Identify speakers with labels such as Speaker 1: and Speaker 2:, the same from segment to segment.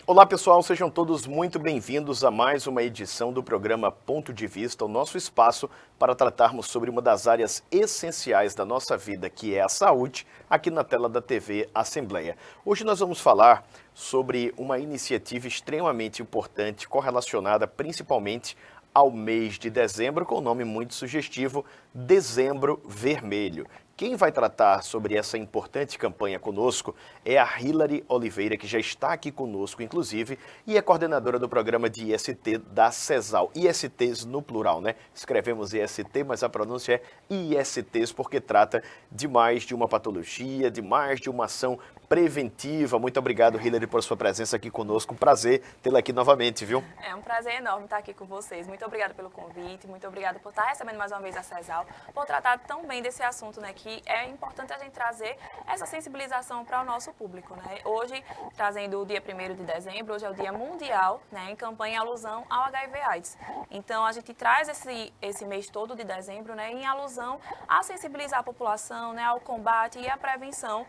Speaker 1: Olá pessoal, sejam todos muito bem-vindos a mais uma edição do programa Ponto de Vista, o nosso espaço para tratarmos sobre uma das áreas essenciais da nossa vida, que é a saúde, aqui na tela da TV Assembleia. Hoje nós vamos falar sobre uma iniciativa extremamente importante, correlacionada principalmente ao mês de dezembro, com um nome muito sugestivo, Dezembro Vermelho. Quem vai tratar sobre essa importante campanha conosco é a Hilary Oliveira, que já está aqui conosco, inclusive, e é coordenadora do programa de IST da CESAL. ISTs no plural, né? Escrevemos IST, mas a pronúncia é ISTs, porque trata de mais de uma patologia, de mais de uma ação preventiva. Muito obrigado, Hilary, por sua presença aqui conosco. Um prazer tê-la aqui novamente, viu?
Speaker 2: É um prazer enorme estar aqui com vocês. Muito obrigada pelo convite, muito obrigada por estar recebendo mais uma vez a CESAL, por tratar tão bem desse assunto, né, que é importante a gente trazer essa sensibilização para o nosso público, né? Hoje, trazendo o dia 1º de dezembro, hoje é o Dia Mundial, né, em campanha em alusão ao HIV/AIDS. Então, a gente traz esse mês todo de dezembro, né, em alusão a sensibilizar a população, né, ao combate e à prevenção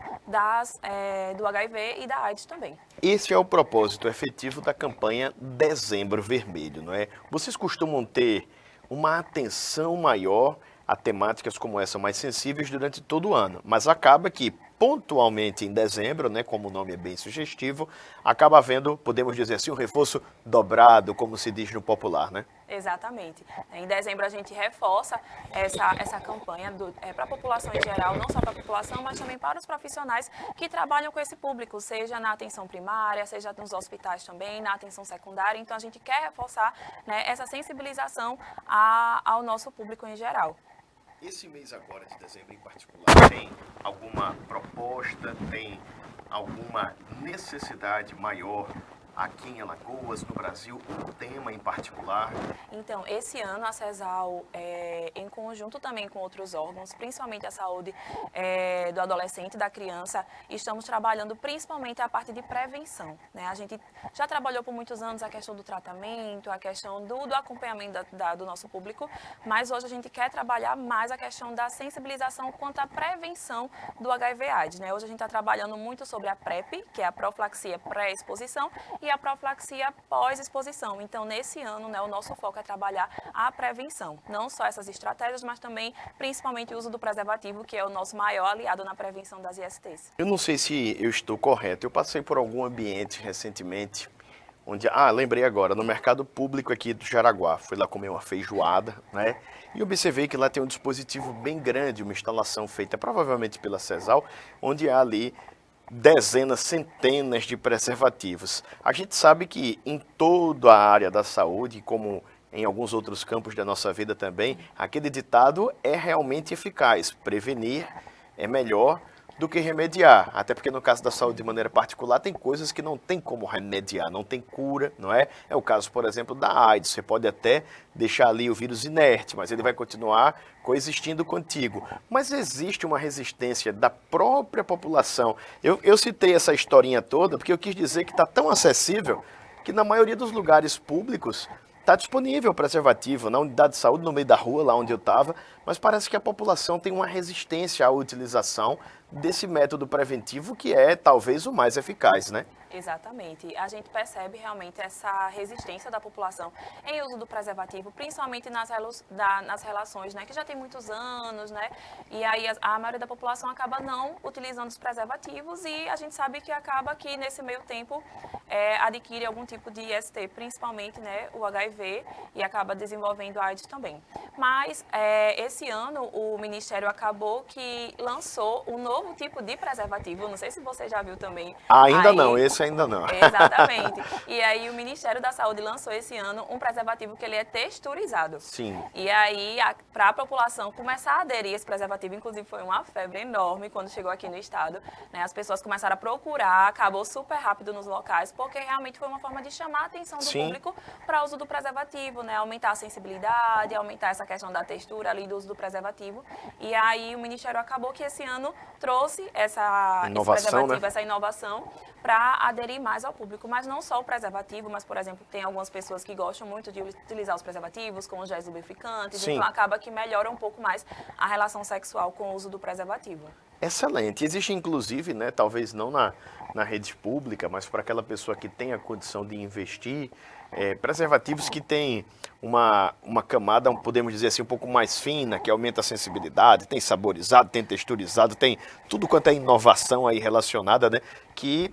Speaker 2: do HIV e da AIDS também.
Speaker 1: Esse é o propósito efetivo da campanha Dezembro Vermelho, não é? Vocês costumam ter uma atenção maior a temáticas como essa mais sensíveis durante todo o ano, mas acaba que pontualmente em dezembro, né, como o nome é bem sugestivo, acaba havendo, podemos dizer assim, um reforço dobrado, como se diz no popular, né?
Speaker 2: Exatamente. Em dezembro a gente reforça essa campanha para a população em geral, não só para a população, mas também para os profissionais que trabalham com esse público, seja na atenção primária, seja nos hospitais também, na atenção secundária. Então a gente quer reforçar, né, essa sensibilização ao nosso público em geral.
Speaker 1: Esse mês agora de dezembro em particular, tem alguma proposta, tem alguma necessidade maior aqui em Alagoas, no Brasil, um tema em particular?
Speaker 2: Então, esse ano a CESAL, em conjunto também com outros órgãos, principalmente a saúde do adolescente e da criança, estamos trabalhando principalmente a parte de prevenção, né? A gente já trabalhou por muitos anos a questão do tratamento, a questão do acompanhamento do nosso público, mas hoje a gente quer trabalhar mais a questão da sensibilização quanto à prevenção do HIV/AIDS, né? Hoje a gente está trabalhando muito sobre a PrEP, que é a profilaxia pré-exposição, e a profilaxia pós-exposição. Então, nesse ano, né, o nosso foco é trabalhar a prevenção. Não só essas estratégias, mas também, principalmente, o uso do preservativo, que é o nosso maior aliado na prevenção das ISTs.
Speaker 1: Eu não sei se eu estou correto. Eu passei por algum ambiente recentemente, onde, lembrei agora, no mercado público aqui do Jaraguá. Fui lá comer uma feijoada, né? E observei que lá tem um dispositivo bem grande, uma instalação feita provavelmente pela CESAL, onde há ali dezenas, centenas de preservativos. A gente sabe que em toda a área da saúde, como em alguns outros campos da nossa vida também, aquele ditado é realmente eficaz. Prevenir é melhor do que remediar, até porque no caso da saúde de maneira particular tem coisas que não tem como remediar, não tem cura, não é? É o caso, por exemplo, da AIDS. Você pode até deixar ali o vírus inerte, mas ele vai continuar coexistindo contigo. Mas existe uma resistência da própria população. Eu citei essa historinha toda porque eu quis dizer que está tão acessível que na maioria dos lugares públicos está disponível o preservativo, na unidade de saúde, no meio da rua, lá onde eu estava, mas parece que a população tem uma resistência à utilização desse método preventivo que é talvez o mais eficaz, né?
Speaker 2: Exatamente. A gente percebe realmente essa resistência da população em uso do preservativo, principalmente nas relações, né, que já tem muitos anos, né? E aí a maioria da população acaba não utilizando os preservativos e a gente sabe que acaba que nesse meio tempo adquire algum tipo de IST, principalmente, né, o HIV, e acaba desenvolvendo AIDS também. Mas esse ano o Ministério acabou que lançou um novo tipo de preservativo, não sei se você já viu também.
Speaker 1: Ainda não, esse ainda não.
Speaker 2: Exatamente. E aí o Ministério da Saúde lançou esse ano um preservativo que ele é texturizado.
Speaker 1: Sim.
Speaker 2: E aí, para a população começar a aderir a esse preservativo, inclusive foi uma febre enorme quando chegou aqui no estado, né? As pessoas começaram a procurar, acabou super rápido nos locais, porque realmente foi uma forma de chamar a atenção do público para o uso do preservativo, né? Aumentar a sensibilidade, aumentar essa questão da textura ali do uso do preservativo. E aí o Ministério acabou que esse ano trouxe esse preservativo, né? Essa inovação para aderir mais ao público, mas não só o preservativo, mas, por exemplo, tem algumas pessoas que gostam muito de utilizar os preservativos com os géis lubrificantes,
Speaker 1: Sim.
Speaker 2: então acaba que melhora um pouco mais a relação sexual com o uso do preservativo.
Speaker 1: Excelente. Existe, inclusive, né, talvez não na rede pública, mas para aquela pessoa que tem a condição de investir, preservativos que têm uma camada, podemos dizer assim, um pouco mais fina, que aumenta a sensibilidade, tem saborizado, tem texturizado, tem tudo quanto é inovação aí relacionada, né, que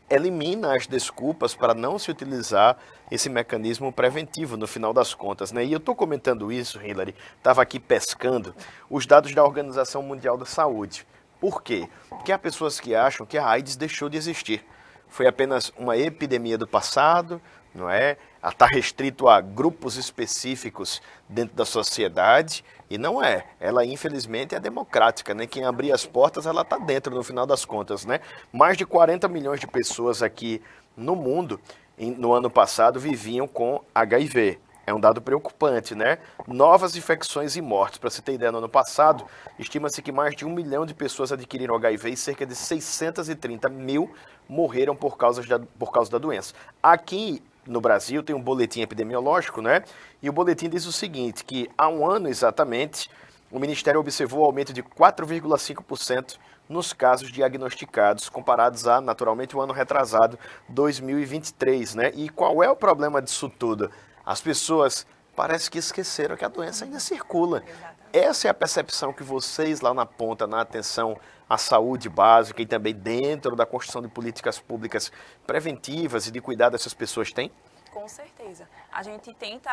Speaker 1: elimina as desculpas para não se utilizar esse mecanismo preventivo no final das contas, né? E eu estou comentando isso, Hillary, estava aqui pescando os dados da Organização Mundial da Saúde. Por quê? Porque há pessoas que acham que a AIDS deixou de existir. Foi apenas uma epidemia do passado, não é? Está restrito a grupos específicos dentro da sociedade e não é. Ela, infelizmente, é democrática, né? Quem abrir as portas, ela está dentro, no final das contas, né? Mais de 40 milhões de pessoas aqui no mundo, no ano passado, viviam com HIV. É um dado preocupante, né? Novas infecções e mortes. Para você ter ideia, no ano passado, estima-se que mais de 1 milhão de pessoas adquiriram HIV e cerca de 630 mil morreram por causa da doença. Aqui no Brasil tem um boletim epidemiológico, né? E o boletim diz o seguinte, que há um ano exatamente, o Ministério observou um aumento de 4,5% nos casos diagnosticados, comparados a, naturalmente, o ano retrasado, 2023, né? E qual é o problema disso tudo? As pessoas parece que esqueceram que a doença ainda circula. Essa é a percepção que vocês lá na ponta, na atenção à saúde básica e também dentro da construção de políticas públicas preventivas e de cuidar dessas pessoas têm?
Speaker 2: Com certeza. A gente tenta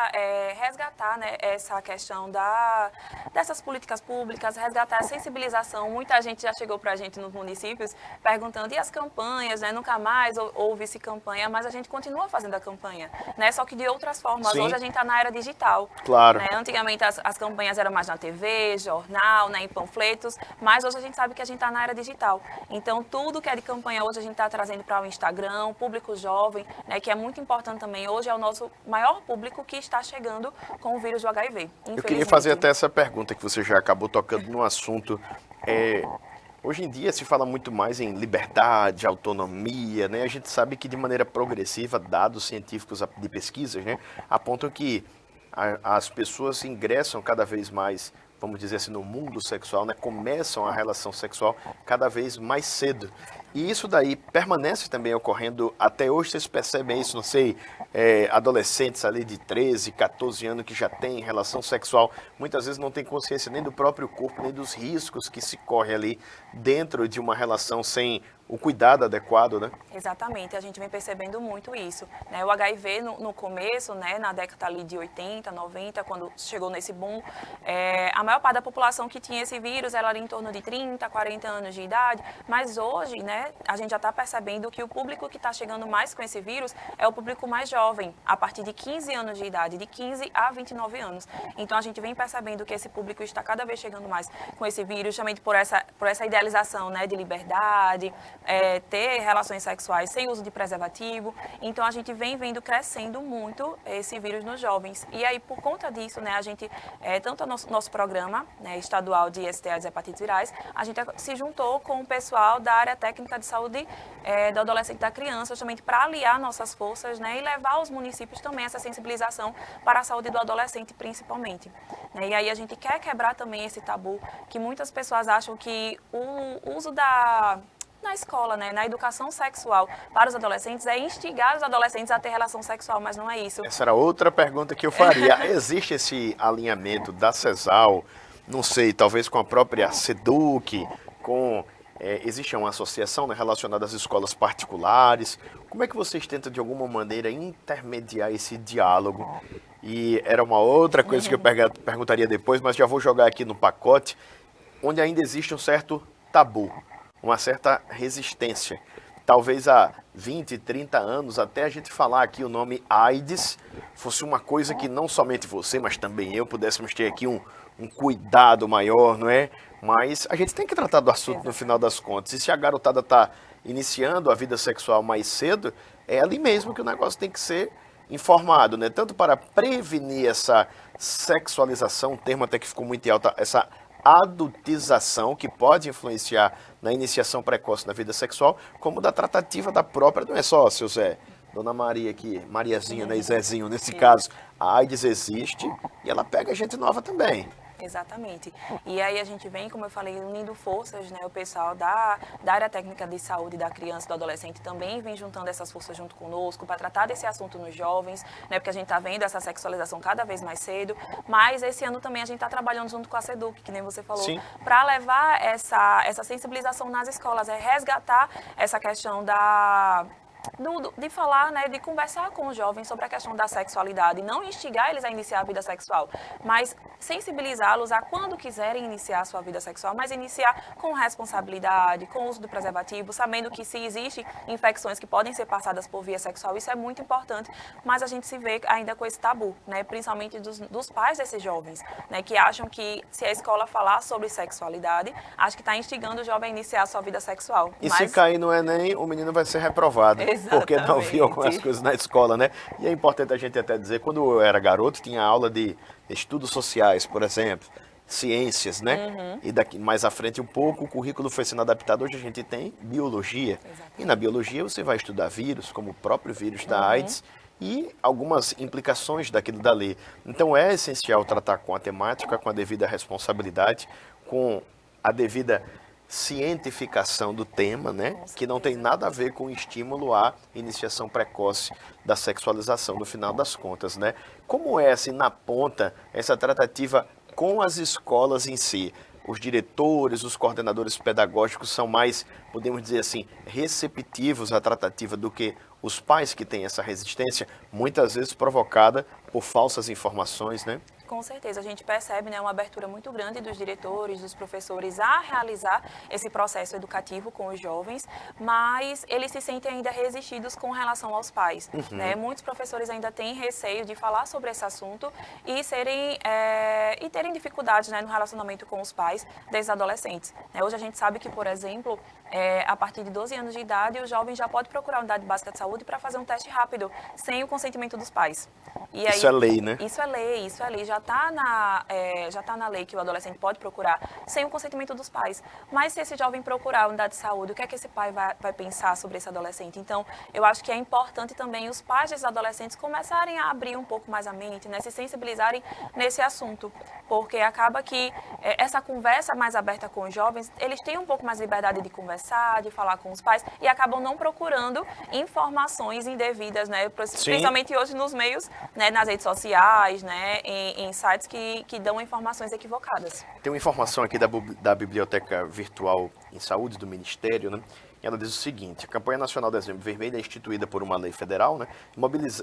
Speaker 2: resgatar, né, essa questão dessas políticas públicas, resgatar a sensibilização. Muita gente já chegou para a gente nos municípios perguntando, e as campanhas, né? Nunca mais houve-se campanha, mas a gente continua fazendo a campanha, né? Só que de outras formas.
Speaker 1: Sim.
Speaker 2: Hoje a gente está na era digital.
Speaker 1: Claro.
Speaker 2: Né? Antigamente as campanhas eram mais na TV, jornal, né, em panfletos, mas hoje a gente sabe que a gente está na era digital. Então, tudo que é de campanha hoje a gente está trazendo para o Instagram, o público jovem, né, que é muito importante também. Hoje é o nosso maior público que está chegando com o vírus do HIV.
Speaker 1: Eu queria fazer até essa pergunta que você já acabou tocando no assunto. Hoje em dia se fala muito mais em liberdade, autonomia, né? A gente sabe que de maneira progressiva, dados científicos de pesquisas, né, apontam que as pessoas ingressam cada vez mais, vamos dizer assim, no mundo sexual, né? Começam a relação sexual cada vez mais cedo. E isso daí permanece também ocorrendo até hoje, vocês percebem isso, não sei, adolescentes ali de 13, 14 anos que já têm relação sexual, muitas vezes não têm consciência nem do próprio corpo, nem dos riscos que se corre ali dentro de uma relação sem o cuidado adequado, né?
Speaker 2: Exatamente, a gente vem percebendo muito isso, né? O HIV no começo, né, na década ali de 80, 90, quando chegou nesse boom, a maior parte da população que tinha esse vírus era ali em torno de 30, 40 anos de idade, mas hoje, né, a gente já está percebendo que o público que está chegando mais com esse vírus é o público mais jovem, a partir de 15 anos de idade, de 15 a 29 anos. Então a gente vem percebendo que esse público está cada vez chegando mais com esse vírus, justamente por essa idealização, né, de liberdade, ter relações sexuais sem uso de preservativo. Então, a gente vem vendo crescendo muito esse vírus nos jovens. E aí, por conta disso, né, a gente, tanto o nosso programa, né, estadual de STIs e hepatites virais, a gente se juntou com o pessoal da área técnica de saúde do adolescente e da criança, justamente para aliar nossas forças, né, e levar aos municípios também essa sensibilização para a saúde do adolescente, principalmente. Né? E aí, a gente quer quebrar também esse tabu, que muitas pessoas acham que o uso na escola, né, na educação sexual para os adolescentes é instigar os adolescentes a ter relação sexual, mas não é isso.
Speaker 1: Essa era outra pergunta que eu faria. Existe esse alinhamento da CESAL, não sei, talvez com a própria SEDUC, existe uma associação, né, relacionada às escolas particulares? Como é que vocês tentam, de alguma maneira, intermediar esse diálogo? E era uma outra coisa que eu perguntaria depois, mas já vou jogar aqui no pacote, onde ainda existe um certo tabu, uma certa resistência. Talvez há 20, 30 anos, até a gente falar aqui o nome AIDS, fosse uma coisa que não somente você, mas também eu pudéssemos ter aqui um cuidado maior, não é? Mas a gente tem que tratar do assunto no final das contas. E se a garotada está iniciando a vida sexual mais cedo, é ali mesmo que o negócio tem que ser informado, né? Tanto para prevenir essa sexualização, um termo até que ficou muito alto, essa adultização que pode influenciar na iniciação precoce da vida sexual, como da tratativa da própria, não é só, seu Zé, Dona Maria aqui, Mariazinha, né, e Zezinho, nesse caso, a AIDS existe e ela pega gente nova também.
Speaker 2: Exatamente. E aí a gente vem, como eu falei, unindo forças, né? O pessoal da área técnica de saúde da criança e do adolescente também vem juntando essas forças junto conosco para tratar desse assunto nos jovens, né? Porque a gente está vendo essa sexualização cada vez mais cedo. Mas esse ano também a gente está trabalhando junto com a SEDUC, que nem você falou, para levar essa sensibilização nas escolas, resgatar essa questão de falar, né, de conversar com os jovens sobre a questão da sexualidade, não instigar eles a iniciar a vida sexual, mas sensibilizá-los a quando quiserem iniciar a sua vida sexual, mas iniciar com responsabilidade, com o uso do preservativo, sabendo que se existem infecções que podem ser passadas por via sexual, isso é muito importante, mas a gente se vê ainda com esse tabu, né, principalmente dos pais desses jovens, né, que acham que se a escola falar sobre sexualidade, acho que está instigando o jovem a iniciar a sua vida sexual.
Speaker 1: E se cair no Enem, o menino vai ser reprovado.
Speaker 2: Exatamente.
Speaker 1: Porque não viu algumas coisas na escola, né? E é importante a gente até dizer, quando eu era garoto, tinha aula de estudos sociais, por exemplo, ciências, né? E daqui mais à frente um pouco, o currículo foi sendo adaptado. Hoje a gente tem biologia. Exatamente. E na biologia você vai estudar vírus, como o próprio vírus da AIDS, e algumas implicações daquilo dali. Então é essencial tratar com a temática, com a devida responsabilidade, com a devida cientificação do tema, né? Que não tem nada a ver com o estímulo à iniciação precoce da sexualização, no final das contas, né? Como é, assim, na ponta, essa tratativa com as escolas em si? Os diretores, os coordenadores pedagógicos são mais, podemos dizer assim, receptivos à tratativa do que os pais que têm essa resistência, muitas vezes provocada por falsas informações, né?
Speaker 2: Com certeza, a gente percebe, né, uma abertura muito grande dos diretores, dos professores a realizar esse processo educativo com os jovens, mas eles se sentem ainda resistidos com relação aos pais. Né? Muitos professores ainda têm receio de falar sobre esse assunto e terem dificuldades, né, no relacionamento com os pais desses adolescentes. Né? Hoje a gente sabe que, por exemplo, a partir de 12 anos de idade, o jovem já pode procurar a unidade básica de saúde para fazer um teste rápido, sem o consentimento dos pais.
Speaker 1: E aí, isso é lei, né?
Speaker 2: Isso é lei. Já está na lei que o adolescente pode procurar sem o consentimento dos pais. Mas se esse jovem procurar a unidade de saúde, o que é que esse pai vai pensar sobre esse adolescente? Então, eu acho que é importante também os pais desses adolescentes começarem a abrir um pouco mais a mente, né? Se sensibilizarem nesse assunto. Porque acaba que essa conversa mais aberta com os jovens, eles têm um pouco mais de liberdade de conversar, de falar com os pais e acabam não procurando informações indevidas, né? Principalmente hoje nos meios, né? Nas redes sociais, né? Em sites que dão informações equivocadas.
Speaker 1: Tem uma informação aqui da Biblioteca Virtual em Saúde do Ministério, né? Ela diz o seguinte: a campanha nacional Dezembro Vermelho é instituída por uma lei federal, né?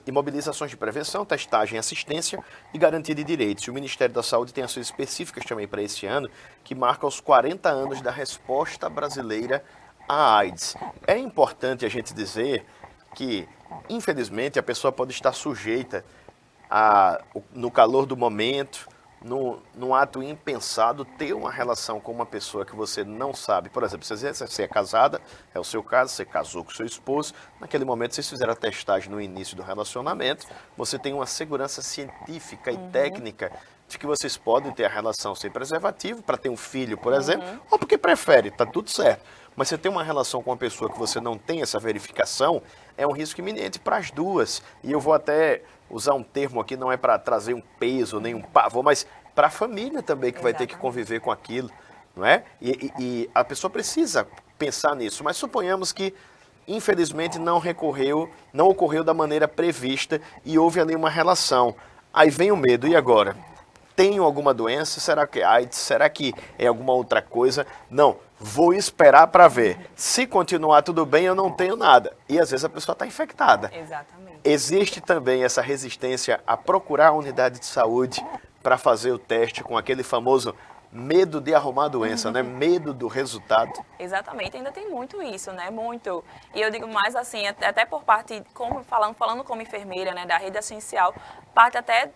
Speaker 1: Imobilizações de prevenção, testagem, assistência e garantia de direitos. E o Ministério da Saúde tem ações específicas também para esse ano, que marca os 40 anos da resposta brasileira à AIDS. É importante a gente dizer que, infelizmente, a pessoa pode estar sujeita no calor do momento, num ato impensado, ter uma relação com uma pessoa que você não sabe. Por exemplo, você é casada, é o seu caso, você casou com seu esposo, naquele momento vocês fizeram a testagem no início do relacionamento, você tem uma segurança científica e técnica de que vocês podem ter a relação sem preservativo, para ter um filho, por exemplo, ou porque prefere, tá tudo certo. Mas você tem uma relação com uma pessoa que você não tem essa verificação, é um risco iminente para as duas. E eu vou até usar um termo aqui, não é para trazer um peso, nem um pavor, mas para a família também, que vai ter que conviver com aquilo, não é? E a pessoa precisa pensar nisso. Mas suponhamos que, infelizmente, não ocorreu da maneira prevista e houve ali uma relação. Aí vem o medo, e agora? Tenho alguma doença? Será que é AIDS? Será que é alguma outra coisa? Não, vou esperar para ver. Se continuar tudo bem, eu não tenho nada. E às vezes a pessoa está infectada.
Speaker 2: Exatamente.
Speaker 1: Existe também essa resistência a procurar a unidade de saúde para fazer o teste com aquele famoso medo de arrumar a doença, né? Medo do resultado.
Speaker 2: Exatamente, ainda tem muito isso, né? Muito. E eu digo mais assim, até por parte, falando como enfermeira, né, da rede assistencial, parte até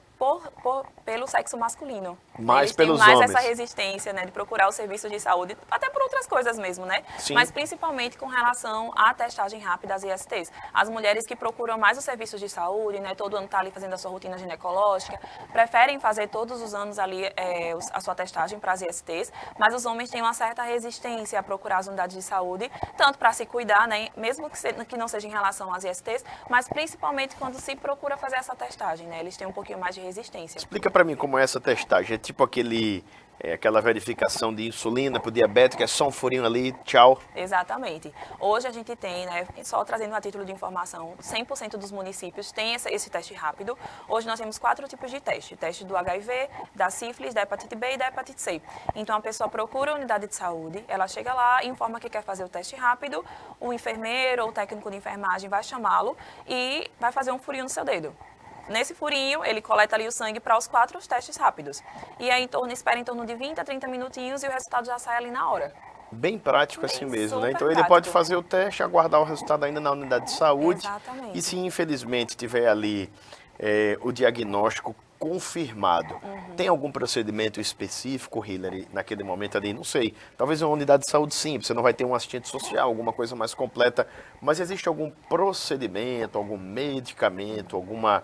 Speaker 2: pelo sexo masculino.
Speaker 1: Mais
Speaker 2: Eles têm
Speaker 1: pelos
Speaker 2: mais
Speaker 1: homens.
Speaker 2: essa resistência, né, de procurar os serviços de saúde, até por outras coisas mesmo, né?
Speaker 1: Sim.
Speaker 2: Mas principalmente com relação à testagem rápida, as ISTs. As mulheres que procuram mais os serviços de saúde, né, todo ano tá ali fazendo a sua rotina ginecológica, preferem fazer todos os anos ali a sua testagem para as ISTs, mas os homens têm uma certa resistência a procurar as unidades de saúde, tanto para se cuidar, né, mesmo que não seja em relação às ISTs, mas principalmente quando se procura fazer essa testagem, né? Eles têm um pouquinho mais de resistência.
Speaker 1: Explica para mim como é essa testagem. É tipo aquela verificação de insulina para o diabético, é só um furinho ali, tchau.
Speaker 2: Exatamente. Hoje a gente tem, né, só trazendo a título de informação, 100% dos municípios têm esse teste rápido. Hoje nós temos 4 tipos de teste. Teste do HIV, da sífilis, da hepatite B e da hepatite C. Então a pessoa procura a unidade de saúde, ela chega lá, informa que quer fazer o teste rápido, o enfermeiro ou o técnico de enfermagem vai chamá-lo e vai fazer um furinho no seu dedo. Nesse furinho, ele coleta ali o sangue para os 4 testes rápidos. E aí espera em torno de 20 a 30 minutinhos e o resultado já sai ali na hora.
Speaker 1: Bem prático assim mesmo, né?
Speaker 2: super
Speaker 1: Então ele
Speaker 2: prático.
Speaker 1: pode fazer o teste, aguardar o resultado ainda na unidade de saúde.
Speaker 2: Exatamente.
Speaker 1: E se infelizmente tiver ali o diagnóstico confirmado, tem algum procedimento específico, Hillary, naquele momento ali? Não sei. Talvez uma unidade de saúde simples, você não vai ter um assistente social, alguma coisa mais completa. Mas existe algum procedimento, algum medicamento, alguma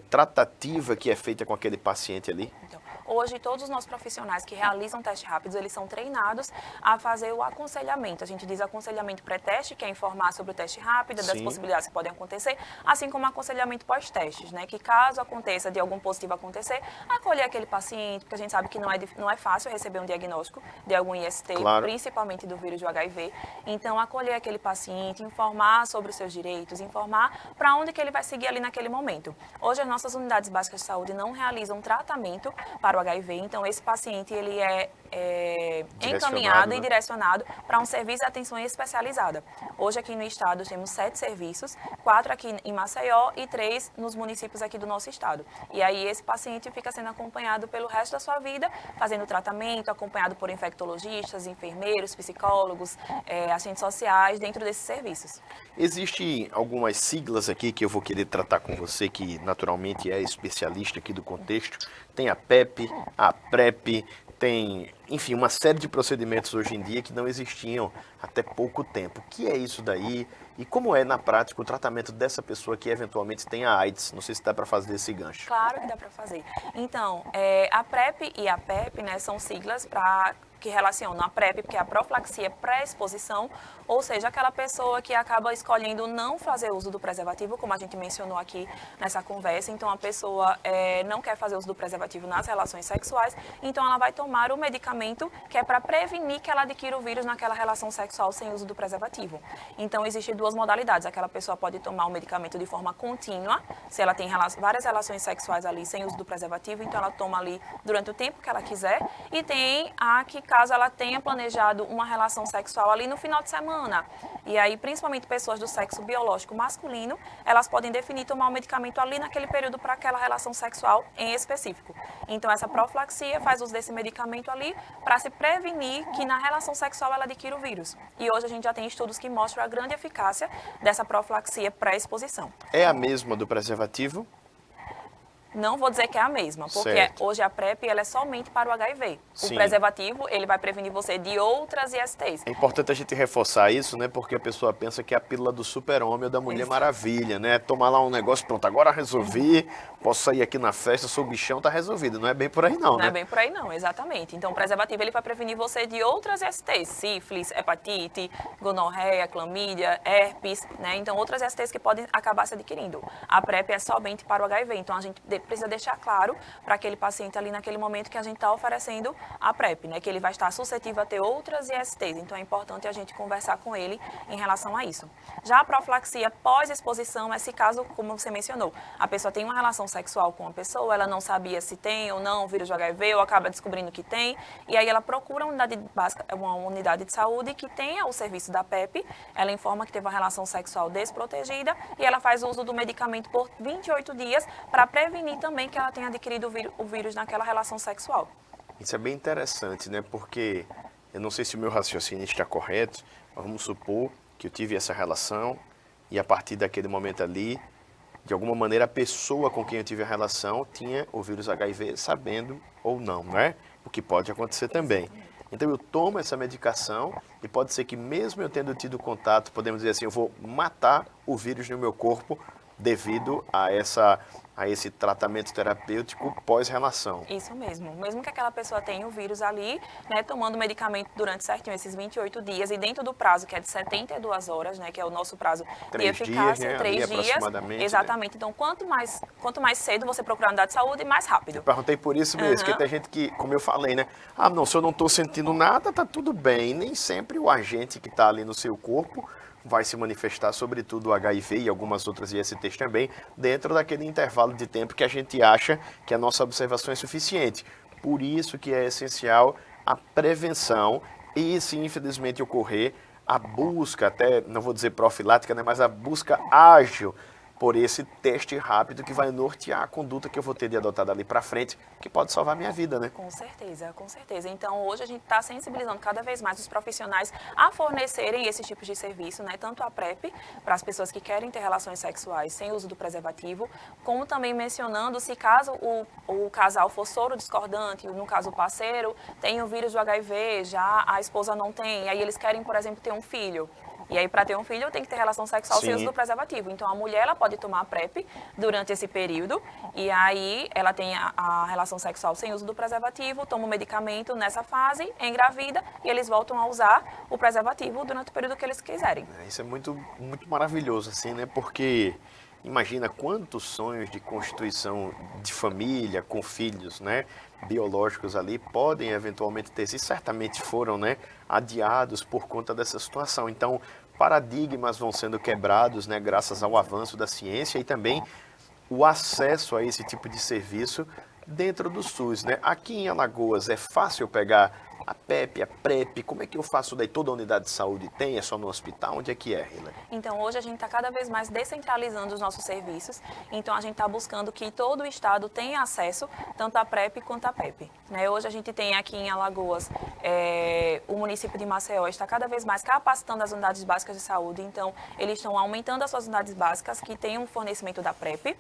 Speaker 1: tratativa que é feita com aquele paciente ali?
Speaker 2: Então, hoje, todos os nossos profissionais que realizam testes rápidos, eles são treinados a fazer o aconselhamento. A gente diz aconselhamento pré-teste, que é informar sobre o teste rápido, das
Speaker 1: Sim.
Speaker 2: possibilidades que podem acontecer, assim como aconselhamento pós-testes, né? Que caso aconteça de algum positivo acontecer, acolher aquele paciente, porque a gente sabe que não é fácil receber um diagnóstico de algum IST,
Speaker 1: Claro.
Speaker 2: principalmente do vírus do HIV. Então, acolher aquele paciente, informar sobre os seus direitos, informar para onde que ele vai seguir ali naquele momento. Hoje, as nossas unidades básicas de saúde não realizam tratamento para o HIV, então esse paciente ele é encaminhado e direcionado para um serviço de atenção especializada. Hoje aqui no estado temos 7 serviços, 4 aqui em Maceió e 3 nos municípios aqui do nosso estado. E aí esse paciente fica sendo acompanhado pelo resto da sua vida, fazendo tratamento, acompanhado por infectologistas, enfermeiros, psicólogos, assistentes sociais dentro desses serviços.
Speaker 1: Existem algumas siglas aqui que eu vou querer tratar com você, que naturalmente é especialista aqui do contexto. Tem a PEP, a PrEP, tem, enfim, uma série de procedimentos hoje em dia que não existiam até pouco tempo. O que é isso daí e como é na prática o tratamento dessa pessoa que eventualmente tem a AIDS? Não sei se dá para fazer esse gancho.
Speaker 2: Claro que dá para fazer. Então, a PrEP e a PEP, né, são siglas que relacionam a PrEP, que é a profilaxia pré-exposição, ou seja, aquela pessoa que acaba escolhendo não fazer uso do preservativo, como a gente mencionou aqui nessa conversa. Então, a pessoa não quer fazer uso do preservativo nas relações sexuais, então ela vai tomar o medicamento que é para prevenir que ela adquira o vírus naquela relação sexual sem uso do preservativo. Então, existem 2 modalidades. Aquela pessoa pode tomar o medicamento de forma contínua, se ela tem várias relações sexuais ali sem uso do preservativo, então ela toma ali durante o tempo que ela quiser. E tem a que caso ela tenha planejado uma relação sexual ali no final de semana. E aí, principalmente pessoas do sexo biológico masculino, elas podem definir tomar o medicamento ali naquele período para aquela relação sexual em específico. Então, essa profilaxia faz uso desse medicamento ali para se prevenir que na relação sexual ela adquira o vírus. E hoje a gente já tem estudos que mostram a grande eficácia dessa profilaxia pré-exposição.
Speaker 1: É a mesma do preservativo?
Speaker 2: Não vou dizer que é a mesma, porque
Speaker 1: Certo.
Speaker 2: hoje a PrEP ela é somente para o HIV.
Speaker 1: Sim.
Speaker 2: O preservativo, ele vai prevenir você de outras ISTs.
Speaker 1: É importante a gente reforçar isso, né? Porque a pessoa pensa que é a pílula do super-homem ou da Mulher
Speaker 2: Exato.
Speaker 1: Maravilha, né? Tomar lá um negócio, pronto, agora resolvi, posso sair aqui na festa, sou bichão, tá resolvido. Não é bem por aí não,
Speaker 2: Não
Speaker 1: né?
Speaker 2: é bem por aí não, exatamente. Então o preservativo ele vai prevenir você de outras ISTs, sífilis, hepatite, gonorreia, clamídia, herpes, né? Então outras ISTs que podem acabar se adquirindo. A PrEP é somente para o HIV, então a gente precisa deixar claro para aquele paciente ali naquele momento que a gente está oferecendo a PrEP, né? Que ele vai estar suscetível a ter outras ISTs, então é importante a gente conversar com ele em relação a isso. Já a profilaxia pós-exposição, esse caso, como você mencionou, a pessoa tem uma relação sexual com uma pessoa, ela não sabia se tem ou não o vírus do HIV, ou acaba descobrindo que tem, e aí ela procura uma unidade básica, uma unidade de saúde que tenha o serviço da PEP, ela informa que teve uma relação sexual desprotegida e ela faz uso do medicamento por 28 dias para prevenir também que ela tenha adquirido o vírus naquela relação sexual.
Speaker 1: Isso é bem interessante, né? Porque eu não sei se o meu raciocínio está correto, mas vamos supor que eu tive essa relação e a partir daquele momento ali de alguma maneira a pessoa com quem eu tive a relação tinha o vírus HIV, sabendo ou não, né? O que pode acontecer também. Então eu tomo essa medicação e pode ser que mesmo eu tendo tido contato, podemos dizer assim, eu vou matar o vírus no meu corpo devido a esse tratamento terapêutico pós-relação.
Speaker 2: Isso mesmo. Mesmo que aquela pessoa tenha o vírus ali, né, tomando medicamento durante certinho esses 28 dias e dentro do prazo que é de 72 horas, né, que é o nosso prazo de
Speaker 1: 3 dias,
Speaker 2: eficácia,
Speaker 1: né,
Speaker 2: 3
Speaker 1: ali
Speaker 2: dias.
Speaker 1: aproximadamente, né?
Speaker 2: Exatamente. Então, quanto mais cedo você procurar a unidade de saúde, mais rápido.
Speaker 1: Eu perguntei por isso mesmo, porque tem gente que, como eu falei, né? Ah, não, se eu não estou sentindo nada, tá tudo bem. E nem sempre o agente que está ali no seu corpo vai se manifestar, sobretudo o HIV e algumas outras ISTs também, dentro daquele intervalo de tempo que a gente acha que a nossa observação é suficiente. Por isso que é essencial a prevenção e, se infelizmente ocorrer, a busca, até não vou dizer profilática, né, mas a busca ágil por esse teste rápido que vai nortear a conduta que eu vou ter de adotar dali para frente, que pode salvar minha vida, né?
Speaker 2: Com certeza, com certeza. Então, hoje a gente está sensibilizando cada vez mais os profissionais a fornecerem esses tipos de serviço, né? Tanto a PrEP, para as pessoas que querem ter relações sexuais sem uso do preservativo, como também mencionando se caso o casal for soro discordante, no caso o parceiro tem o vírus do HIV, já a esposa não tem, e aí eles querem, por exemplo, ter um filho. E aí, para ter um filho, tem que ter relação sexual sem uso do preservativo. Então, a mulher ela pode tomar a PrEP durante esse período e aí ela tem a relação sexual sem uso do preservativo, toma o medicamento nessa fase, engravida e eles voltam a usar o preservativo durante o período que eles quiserem.
Speaker 1: Isso é muito, muito maravilhoso, assim, né? Porque imagina quantos sonhos de constituição de família com filhos, né? Biológicos ali podem eventualmente ter, e certamente foram, né? Adiados por conta dessa situação. Então, paradigmas vão sendo quebrados, né? Graças ao avanço da ciência e também o acesso a esse tipo de serviço dentro do SUS, né? Aqui em Alagoas é fácil pegar a PEP, a PrEP, como é que eu faço daí? Toda a unidade de saúde tem? É só no hospital? Onde é que é, Hillary?
Speaker 2: Então, hoje a gente está cada vez mais descentralizando os nossos serviços. Então, a gente está buscando que todo o estado tenha acesso, tanto à PrEP quanto à PEP. Né? Hoje a gente tem aqui em Alagoas, o município de Maceió está cada vez mais capacitando as unidades básicas de saúde. Então, eles estão aumentando as suas unidades básicas que têm um fornecimento da PrEP.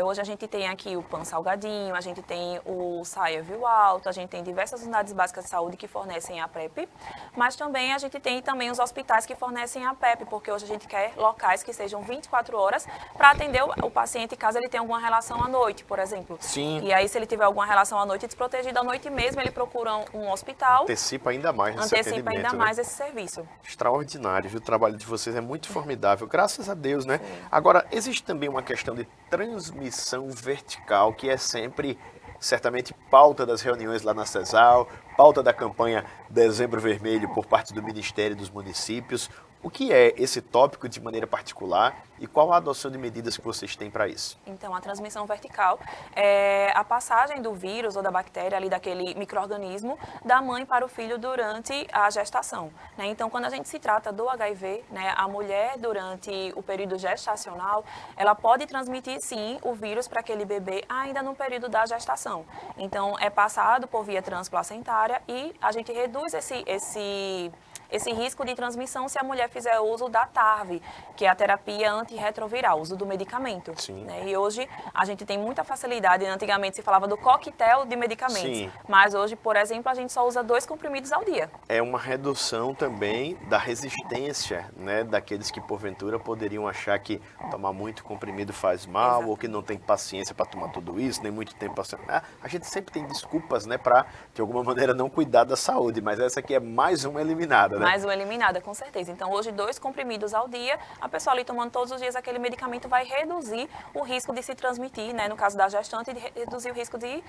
Speaker 2: Hoje a gente tem aqui o Pan Salgadinho, a gente tem o Saia Viu Alto, a gente tem diversas unidades básicas de saúde que fornecem a PrEP, mas também a gente tem também os hospitais que fornecem a PEP, porque hoje a gente quer locais que sejam 24 horas para atender o paciente caso ele tenha alguma relação à noite, por exemplo.
Speaker 1: Sim.
Speaker 2: E aí, se ele tiver alguma relação à noite desprotegida à noite mesmo, ele procura um hospital.
Speaker 1: Antecipa ainda mais esse atendimento.
Speaker 2: Antecipa ainda
Speaker 1: né?
Speaker 2: mais esse serviço.
Speaker 1: Extraordinário, viu? O trabalho de vocês é muito formidável, graças a Deus, né? Sim. Agora, existe também uma questão de transmissão vertical, que é sempre, certamente, pauta das reuniões lá na CESAL, pauta da campanha Dezembro Vermelho por parte do Ministério e dos municípios. O que é esse tópico de maneira particular e qual a adoção de medidas que vocês têm para isso?
Speaker 2: Então, a transmissão vertical é a passagem do vírus ou da bactéria, ali daquele micro-organismo, da mãe para o filho durante a gestação. Né? Então, quando a gente se trata do HIV, né, a mulher, durante o período gestacional, ela pode transmitir, sim, o vírus para aquele bebê ainda no período da gestação. Então, é passado por via transplacentária e a gente reduz esse risco de transmissão se a mulher fizer uso da TARV, que é a terapia antirretroviral, uso do medicamento. Né? E hoje a gente tem muita facilidade, antigamente se falava do coquetel de medicamentos, sim, mas hoje, por exemplo, a gente só usa 2 comprimidos ao dia.
Speaker 1: É uma redução também da resistência, né, daqueles que porventura poderiam achar que tomar muito comprimido faz mal, exato, ou que não tem paciência para tomar tudo isso, nem muito tempo para... A gente sempre tem desculpas, né, para de alguma maneira não cuidar da saúde, mas essa aqui é mais uma eliminada.
Speaker 2: Mais uma eliminada, com certeza. Então, hoje, 2 comprimidos ao dia, a pessoa ali tomando todos os dias aquele medicamento vai reduzir o risco de se transmitir, né? No caso da gestante, de reduzir o risco de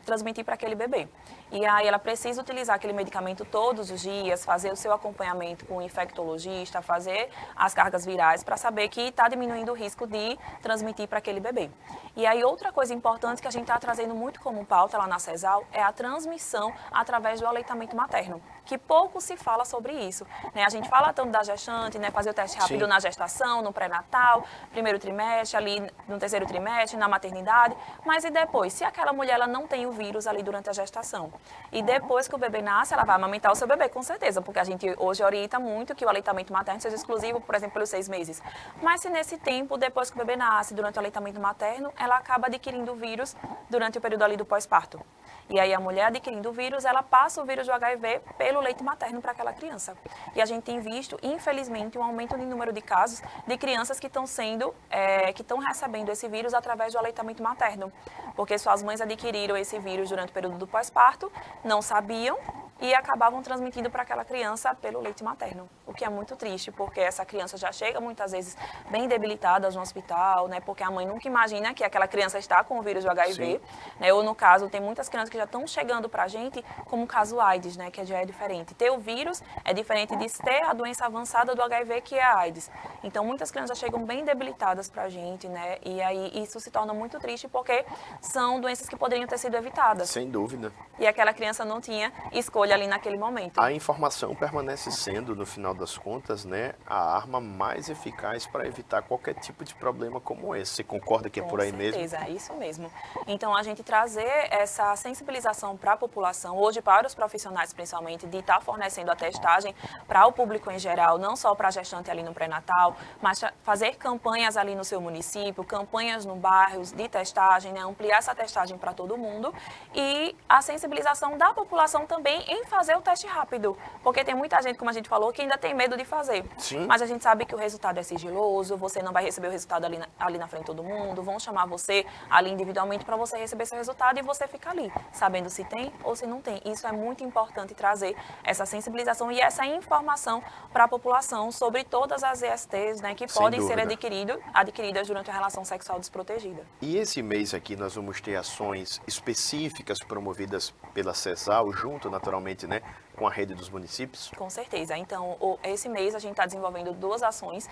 Speaker 2: transmitir para aquele bebê. E aí, ela precisa utilizar aquele medicamento todos os dias, fazer o seu acompanhamento com o infectologista, fazer as cargas virais para saber que está diminuindo o risco de transmitir para aquele bebê. E aí, outra coisa importante que a gente está trazendo muito como pauta lá na CESAL é a transmissão através do aleitamento materno. que pouco se fala sobre isso, né? A gente fala tanto da gestante, né? Fazer o teste rápido
Speaker 1: Sim.
Speaker 2: na gestação, no pré-natal, primeiro trimestre, ali no terceiro trimestre, na maternidade, mas e depois? Se aquela mulher ela não tem o vírus ali durante a gestação e depois que o bebê nasce, ela vai amamentar o seu bebê, com certeza, porque a gente hoje orienta muito que o aleitamento materno seja exclusivo, por exemplo, pelos 6 meses. Mas se nesse tempo, depois que o bebê nasce, durante o aleitamento materno, ela acaba adquirindo o vírus durante o período ali do pós-parto. E aí a mulher adquirindo o vírus, ela passa o vírus do HIV pelo leite materno para aquela criança. E a gente tem visto, infelizmente, um aumento no número de casos de crianças que estão recebendo esse vírus através do aleitamento materno. Porque suas mães adquiriram esse vírus durante o período do pós-parto, não sabiam e acabavam transmitindo para aquela criança pelo leite materno. O que é muito triste, porque essa criança já chega muitas vezes bem debilitada no hospital, né? Porque a mãe nunca imagina que aquela criança está com o vírus do HIV, né? Ou no caso, tem muitas crianças que já estão chegando para a gente como o caso AIDS, né? Que já é diferente. Ter o vírus é diferente de ter a doença avançada do HIV, que é a AIDS. Então, muitas crianças chegam bem debilitadas para a gente, né? E aí isso se torna muito triste, porque são doenças que poderiam ter sido evitadas.
Speaker 1: Sem dúvida.
Speaker 2: E aquela criança não tinha escolha ali naquele momento.
Speaker 1: A informação permanece sendo, no final das contas, né, a arma mais eficaz para evitar qualquer tipo de problema como esse. Você concorda que é por aí mesmo?
Speaker 2: Com certeza, é isso mesmo. Então, a gente trazer essa sensibilização para a população, hoje para os profissionais principalmente, de estar fornecendo a testagem para o público em geral, não só para a gestante ali no pré-natal, mas fazer campanhas ali no seu município, campanhas no bairros de testagem, né, ampliar essa testagem para todo mundo e a sensibilização da população também em fazer o teste rápido, porque tem muita gente, como a gente falou, que ainda tem medo de fazer.
Speaker 1: Sim.
Speaker 2: Mas a gente sabe que o resultado é sigiloso, você não vai receber o resultado ali na frente de todo mundo, vão chamar você ali individualmente para você receber seu resultado e você fica ali, sabendo se tem ou se não tem. Isso é muito importante, trazer essa sensibilização e essa informação para a população sobre todas as ESTs, né, que
Speaker 1: Sem
Speaker 2: podem
Speaker 1: dúvida.
Speaker 2: ser adquiridas durante a relação sexual desprotegida.
Speaker 1: E esse mês aqui nós vamos ter ações específicas promovidas pela CESAL, junto naturalmente, né, com a rede dos municípios?
Speaker 2: Com certeza. Então, esse mês a gente está desenvolvendo 2 ações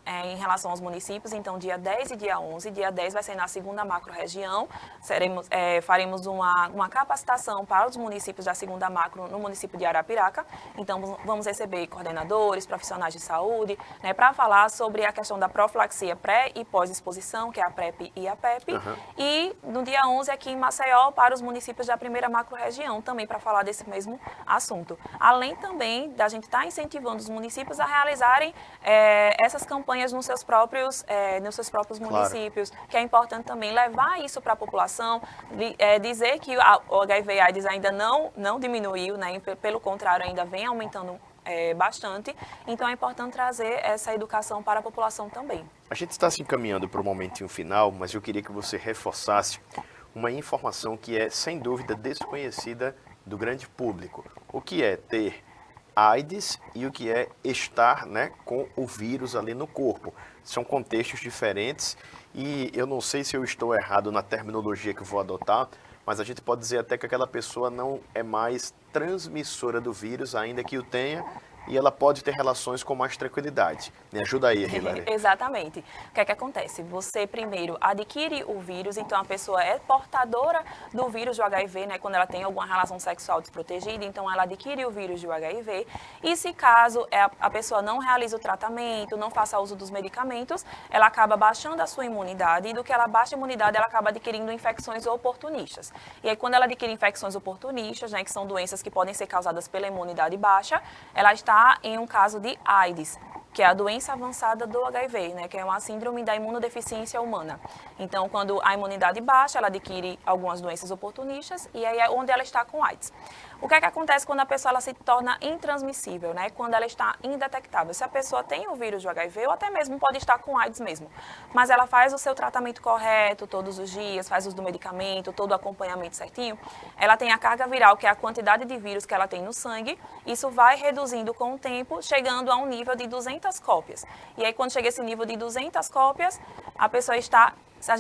Speaker 2: em relação aos municípios. Então, dia 10 e dia 11. Dia 10 vai ser na 2ª macro-região. Faremos uma capacitação para os municípios da 2ª macro no município de Arapiraca. Então, vamos receber coordenadores, profissionais de saúde, né, para falar sobre a questão da profilaxia pré e pós-exposição, que é a PrEP e a PEP.
Speaker 1: Uhum.
Speaker 2: E no dia 11 aqui em Maceió, para os municípios da 1ª macro-região, também para falar desse mesmo assunto. Além também da gente estar incentivando os municípios a realizarem essas campanhas nos seus próprios municípios, que é importante também levar isso para a população, dizer que o HIV/AIDS ainda não diminuiu, né? Pelo contrário, ainda vem aumentando bastante. Então é importante trazer essa educação para a população também.
Speaker 1: A gente está se encaminhando para o momentinho final, mas eu queria que você reforçasse uma informação que é, sem dúvida, desconhecida do grande público. O que é ter AIDS e o que é estar, né, com o vírus ali no corpo. São contextos diferentes e eu não sei se eu estou errado na terminologia que eu vou adotar, mas a gente pode dizer até que aquela pessoa não é mais transmissora do vírus, ainda que o tenha, e ela pode ter relações com mais tranquilidade. Me ajuda aí, Hilary.
Speaker 2: Exatamente. O que é que acontece? Você primeiro adquire o vírus, então a pessoa é portadora do vírus do HIV, né, quando ela tem alguma relação sexual desprotegida, então ela adquire o vírus do HIV, e se caso a pessoa não realiza o tratamento, não faça uso dos medicamentos, ela acaba baixando a sua imunidade, e do que ela baixa a imunidade, ela acaba adquirindo infecções oportunistas. E aí quando ela adquire infecções oportunistas, né, que são doenças que podem ser causadas pela imunidade baixa, ela está em um caso de AIDS, que é a doença avançada do HIV, né, que é uma síndrome da imunodeficiência humana. Então, quando a imunidade baixa, ela adquire algumas doenças oportunistas e aí é onde ela está com AIDS. O que é que acontece quando a pessoa ela se torna intransmissível, né? Quando ela está indetectável. Se a pessoa tem o vírus do HIV ou até mesmo pode estar com AIDS mesmo, mas ela faz o seu tratamento correto todos os dias, faz uso do medicamento, todo o acompanhamento certinho, ela tem a carga viral, que é a quantidade de vírus que ela tem no sangue, isso vai reduzindo com o tempo, chegando a um nível de 200 cópias. E aí quando chega esse nível de 200 cópias, a pessoa está... A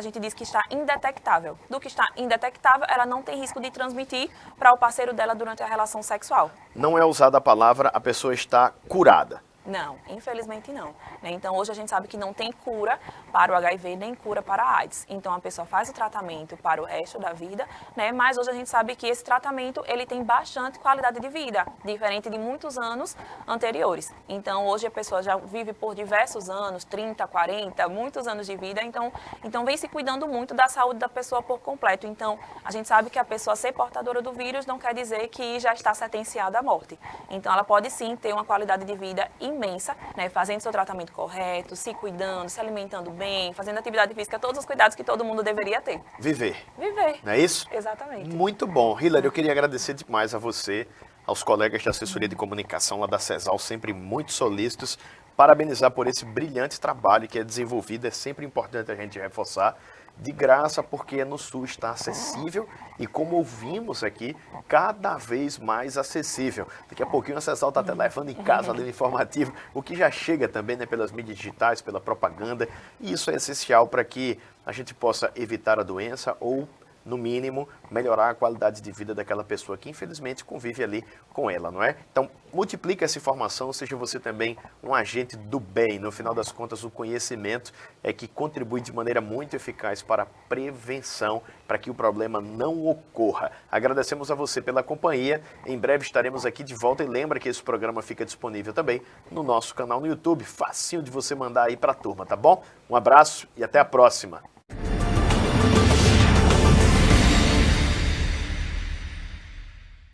Speaker 2: gente diz que está indetectável. Do que está indetectável, ela não tem risco de transmitir para o parceiro dela durante a relação sexual.
Speaker 1: Não é usada a palavra a pessoa está curada.
Speaker 2: Não, infelizmente não. Né? Então, hoje a gente sabe que não tem cura para o HIV nem cura para a AIDS. Então, a pessoa faz o tratamento para o resto da vida, né? Mas hoje a gente sabe que esse tratamento ele tem bastante qualidade de vida, diferente de muitos anos anteriores. Então, hoje a pessoa já vive por diversos anos, 30, 40, muitos anos de vida. Então vem se cuidando muito da saúde da pessoa por completo. Então, a gente sabe que a pessoa ser portadora do vírus não quer dizer que já está sentenciada à morte. Então, ela pode sim ter uma qualidade de vida imensa, né, fazendo seu tratamento correto, se cuidando, se alimentando bem, fazendo atividade física, todos os cuidados que todo mundo deveria ter.
Speaker 1: Viver.
Speaker 2: Viver.
Speaker 1: Não é isso?
Speaker 2: Exatamente.
Speaker 1: Muito bom. Hillary, eu queria agradecer demais a você, aos colegas da assessoria de comunicação lá da CESAL, sempre muito solícitos. Parabenizar por esse brilhante trabalho que é desenvolvido, é sempre importante a gente reforçar. De graça, porque no SUS está acessível e, como ouvimos aqui, cada vez mais acessível. Daqui a pouquinho a CESAL está até levando em casa ali no informativo, o que já chega também, né, pelas mídias digitais, pela propaganda, e isso é essencial para que a gente possa evitar a doença ou, no mínimo, melhorar a qualidade de vida daquela pessoa que infelizmente convive ali com ela, não é? Então, multiplique essa informação, seja você também um agente do bem. No final das contas, o conhecimento é que contribui de maneira muito eficaz para a prevenção, para que o problema não ocorra. Agradecemos a você pela companhia. Em breve estaremos aqui de volta e lembra que esse programa fica disponível também no nosso canal no YouTube. Facinho de você mandar aí para a turma, tá bom? Um abraço e até a próxima.